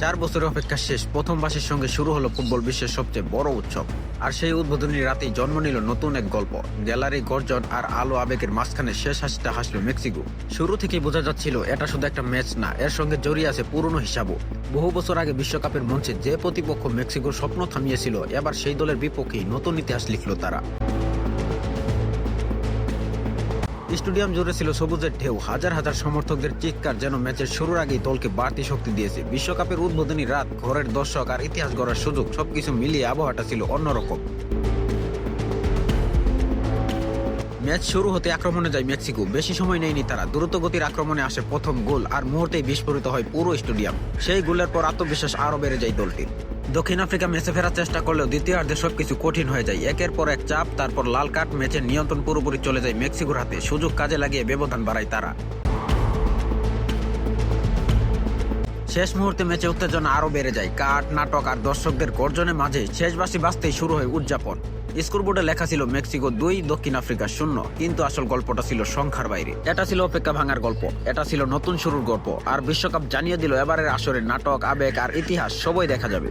4 বছরের অপেক্ষা শেষ, প্রথমবাসের সঙ্গে শুরু হলো ফুটবল বিশ্বের সবচেয়ে বড় উৎসব। আর সেই উদ্বোধনী রাতেই জন্ম নিল নতুন এক গল্প। গ্যালারি, গর্জন আর আলো আবেগের মাঝখানে শেষ হাসিটা হাসল মেক্সিকো। শুরু থেকেই বোঝা যাচ্ছিল এটা শুধু একটা ম্যাচ না, এর সঙ্গে জড়িয়ে আছে পুরনো হিসাবও। বহু বছর আগে বিশ্বকাপের মঞ্চে যে প্রতিপক্ষ মেক্সিকোর স্বপ্ন থামিয়েছিল, এবার সেই দলের বিপক্ষেই নতুন ইতিহাস লিখল তারা। স্টেডিয়াম জুড়ে ছিল সবুজের ঢেউ, হাজার হাজার সমর্থকদের চিৎকার যেন ম্যাচের শুরুর আগেই দলকে বাড়তি শক্তি দিয়েছে। বিশ্বকাপের উদ্বোধনী রাত, ঘরের দর্শক আর ইতিহাস গড়ার সুযোগ, সবকিছু মিলিয়ে আবহাওয়াটা ছিল অন্যরকম। ম্যাচ শুরু হতে আক্রমণে যায় মেক্সিকো। বেশি সময় নেয়নি তারা, দ্রুতগতির আক্রমণে আসে প্রথম গোল, আর মুহূর্তেই বিস্ফোরিত হয় পুরো স্টেডিয়াম। সেই গোলের পর আত্মবিশ্বাস আরও বেড়ে যায় দলটির। দক্ষিণ আফ্রিকা ম্যাচে ফেরার চেষ্টা করলেও দ্বিতীয়ার্ধে সবকিছু কঠিন হয়ে যায়। একের পর এক চাপ, তারপর লাল কার্ড, ম্যাচের নিয়ন্ত্রণ পুরোপুরি চলে যায় মেক্সিকোর হাতে। সুযোগ কাজে লাগিয়ে ব্যবধান বাড়ায় তারা। শেষ মুহূর্তে ম্যাচে উত্তেজনা আরও বেড়ে যায়। কাট, নাটক আর দর্শকদের গর্জনের মাঝে শেষ বাঁশি বাজতেই শুরু হয় উদযাপন। স্কোরবোর্ডে লেখা ছিল মেক্সিকো 2, দক্ষিণ আফ্রিকা 0, কিন্তু আসল গল্পটা ছিল সংখ্যার বাইরে। এটা ছিল অপেক্ষা ভাঙার গল্প, এটা ছিল নতুন শুরুর গল্প। আর বিশ্বকাপ জানিয়ে দিল এবারের আসরে নাটক, আবেগ আর ইতিহাস সবই দেখা যাবে।